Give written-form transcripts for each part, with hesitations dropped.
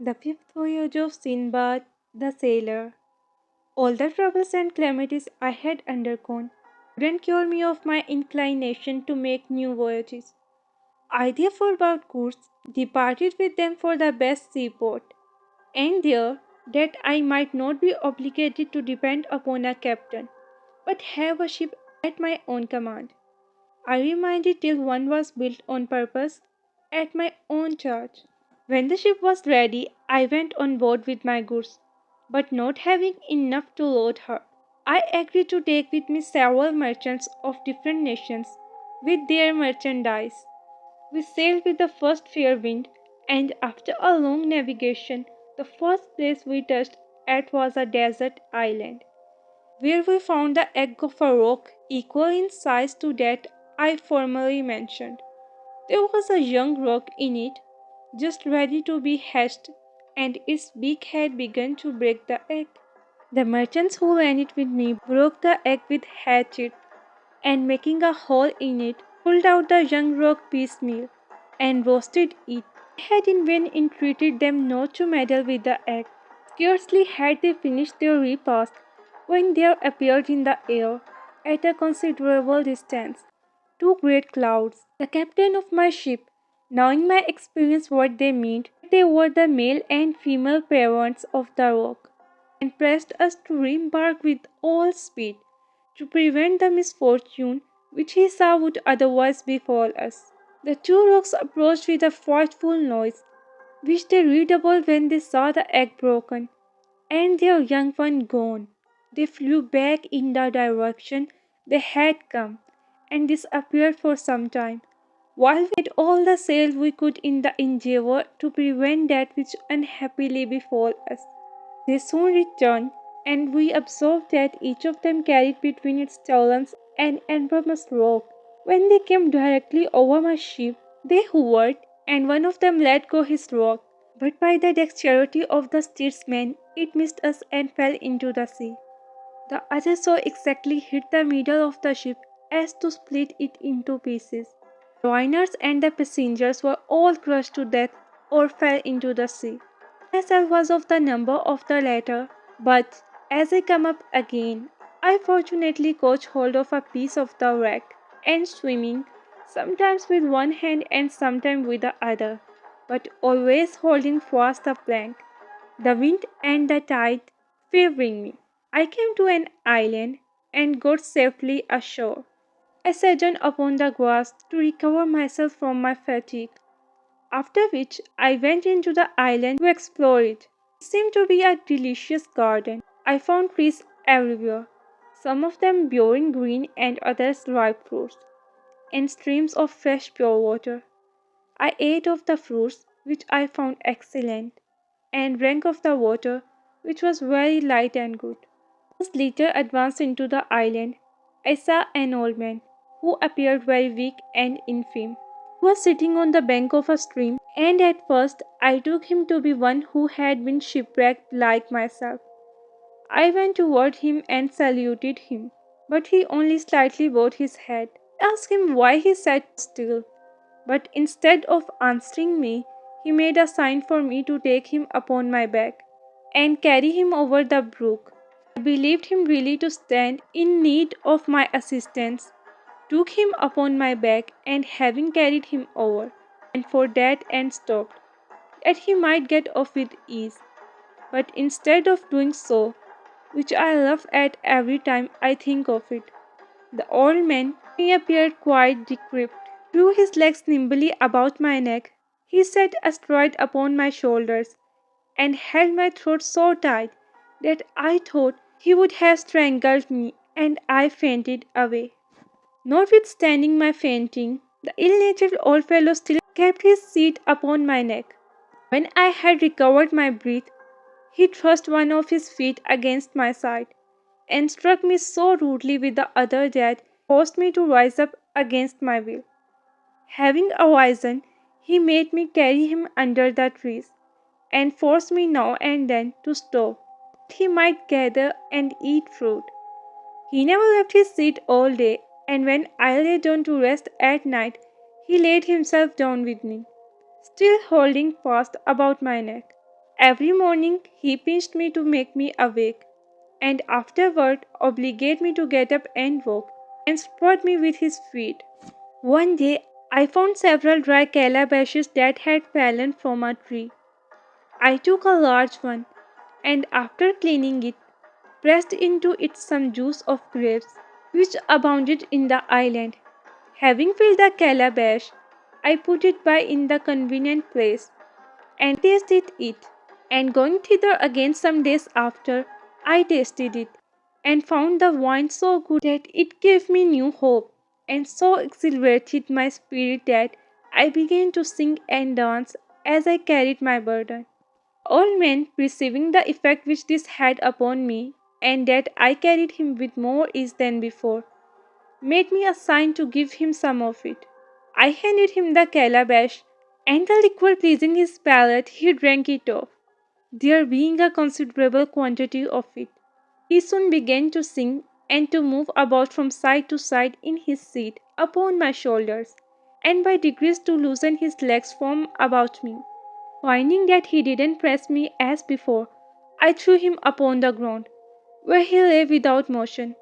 The fifth voyage of Sinbad the sailor. All the troubles and calamities I had undergone couldn't cure me of my inclination to make new voyages. I therefore bought goods, departed with them for the best seaport, and there, that I might not be obligated to depend upon a captain, but have a ship at my own command. I remained till one was built on purpose, at my own charge. When the ship was ready, I went on board with my goods, but not having enough to load her, I agreed to take with me several merchants of different nations, with their merchandise. We sailed with the first fair wind, and after a long navigation, the first place we touched at was a desert island, where we found the egg of a roc equal in size to that I formerly mentioned. There was a young roc in it, just ready to be hatched, and its beak had begun to break the egg. The merchants who ran it with me broke the egg with hatchets, and making a hole in it, pulled out the young roc piecemeal, and roasted it. I had in vain entreated them not to meddle with the egg. Scarcely had they finished their repast, when there appeared in the air, at a considerable distance, two great clouds. The captain of my ship, knowing my experience what they meant, they were the male and female parents of the roc, and pressed us to re-embark with all speed, to prevent the misfortune which he saw would otherwise befall us. The two rocs approached with a frightful noise, which they redoubled when they saw the egg broken, and their young one gone. They flew back in the direction they had come, and disappeared for some time, while we made all the sail we could in the endeavour to prevent that which unhappily befall us. They soon returned, and we observed that each of them carried between its talons an enormous rock. When they came directly over my ship, they hovered, and one of them let go his rock, but by the dexterity of the steersman it missed us and fell into the sea. The other so exactly hit the middle of the ship as to split it into pieces. The mariners and the passengers were all crushed to death or fell into the sea. Myself was of the number of the latter, but as I come up again, I fortunately caught hold of a piece of the wreck, and swimming, sometimes with one hand and sometimes with the other, but always holding fast the plank, the wind and the tide favoring me, I came to an island and got safely ashore. I sat down upon the grass to recover myself from my fatigue, after which I went into the island to explore it. It seemed to be a delicious garden. I found trees everywhere, some of them bearing green and others ripe fruits, and streams of fresh pure water. I ate of the fruits, which I found excellent, and drank of the water, which was very light and good. As later advanced into the island, I saw an old man, who appeared very weak and infirm. He was sitting on the bank of a stream, and at first I took him to be one who had been shipwrecked like myself. I went toward him and saluted him, but he only slightly bowed his head. I asked him why he sat still, but instead of answering me, he made a sign for me to take him upon my back and carry him over the brook. I believed him really to stand in need of my assistance, took him upon my back, and having carried him over, and for that end stopped, that he might get off with ease. But instead of doing so, which I laugh at every time I think of it, the old man appeared quite decrepit, threw his legs nimbly about my neck. He sat astride upon my shoulders, and held my throat so tight that I thought he would have strangled me, and I fainted away. Notwithstanding my fainting, the ill-natured old fellow still kept his seat upon my neck. When I had recovered my breath, he thrust one of his feet against my side, and struck me so rudely with the other that forced me to rise up against my will. Having arisen, he made me carry him under the trees, and forced me now and then to stop, that he might gather and eat fruit. He never left his seat all day, and when I lay down to rest at night, he laid himself down with me, still holding fast about my neck. Every morning he pinched me to make me awake, and afterward obliged me to get up and walk, and spurred me with his feet. One day I found several dry calabashes that had fallen from a tree. I took a large one, and after cleaning it, pressed into it some juice of grapes, which abounded in the island. Having filled the calabash, I put it by in the convenient place, and tasted it. And going thither again some days after, I tasted it, and found the wine so good that it gave me new hope, and so exhilarated my spirit that I began to sing and dance as I carried my burden. All men, perceiving the effect which this had upon me, and that I carried him with more ease than before, made me a sign to give him some of it. I handed him the calabash, and the liquor pleasing his palate, he drank it off, there being a considerable quantity of it. He soon began to sing and to move about from side to side in his seat upon my shoulders, and by degrees to loosen his legs from about me. Finding that he didn't press me as before, I threw him upon the ground, where he lay without motion.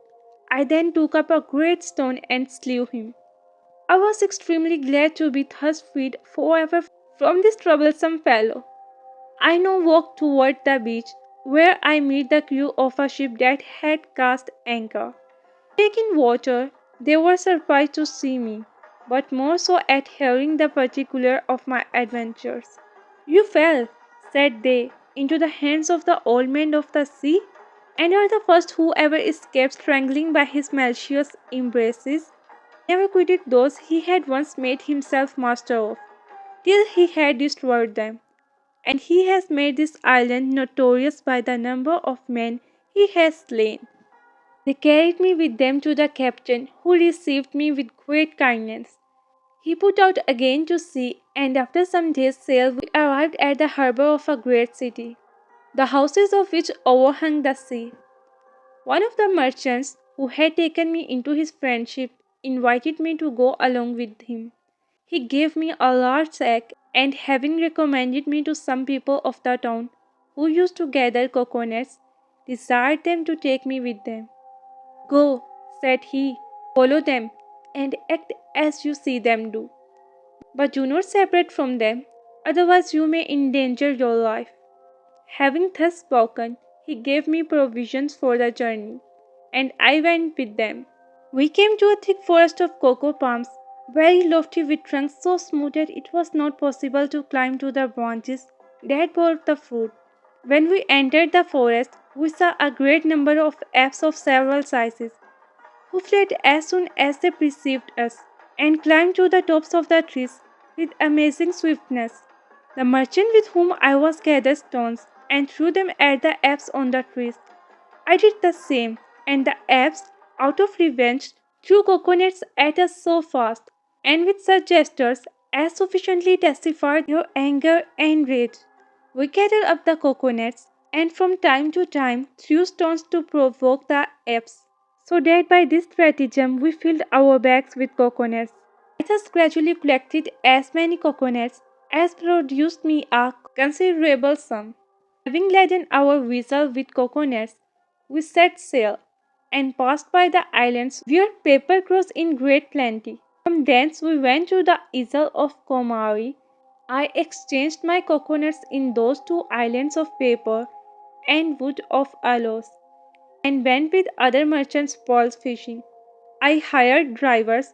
I then took up a great stone and slew him. I was extremely glad to be thus freed forever from this troublesome fellow. I now walked toward the beach, where I met the crew of a ship that had cast anchor. Taking water, they were surprised to see me, but more so at hearing the particular of my adventures. "You fell," said they, "into the hands of the old man of the sea, and are the first who ever escaped strangling by his malicious embraces. Never quitted those he had once made himself master of, till he had destroyed them, and he has made this island notorious by the number of men he has slain." They carried me with them to the captain, who received me with great kindness. He put out again to sea, and after some days' sail we arrived at the harbour of a great city, the houses of which overhung the sea. One of the merchants, who had taken me into his friendship, invited me to go along with him. He gave me a large sack, and having recommended me to some people of the town, who used to gather coconuts, desired them to take me with them. "Go," said he, "follow them, and act as you see them do. But do not separate from them, otherwise you may endanger your life." Having thus spoken, he gave me provisions for the journey, and I went with them. We came to a thick forest of cocoa palms, very lofty, with trunks so smooth that it was not possible to climb to the branches that bore the fruit. When we entered the forest, we saw a great number of apes of several sizes, who fled as soon as they perceived us, and climbed to the tops of the trees with amazing swiftness. The merchant with whom I was gathered stones, and threw them at the apes on the trees. I did the same, and the apes, out of revenge, threw coconuts at us so fast, and with such gestures as sufficiently testified their anger and rage. We gathered up the coconuts, and from time to time threw stones to provoke the apes, so that by this stratagem we filled our bags with coconuts. I thus gradually collected as many coconuts as produced me a considerable sum. Having laden our vessel with coconuts, we set sail, and passed by the islands where paper grows in great plenty. From thence we went to the isle of Komari. I exchanged my coconuts in those two islands of paper and wood of aloes, and went with other merchants pearl fishing. I hired drivers,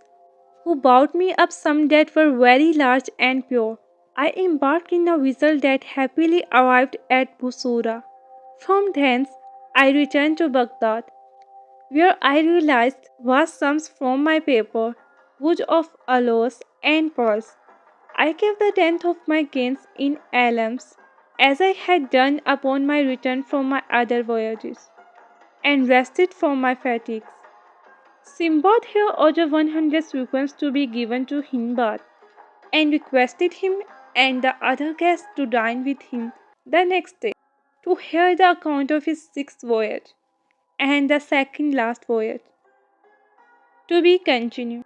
who brought me up some that were very large and pure. I embarked in a vessel that happily arrived at Busura. From thence I returned to Baghdad, where I realized vast sums from my paper, wood of aloes, and pearls. I gave the tenth of my gains in alms, as I had done upon my return from my other voyages, and rested from my fatigues. Sinbad here ordered 100 sequins to be given to Hindbad, and requested him and the other guests to dine with him the next day, to hear the account of his sixth voyage, and the second last voyage. To be continued.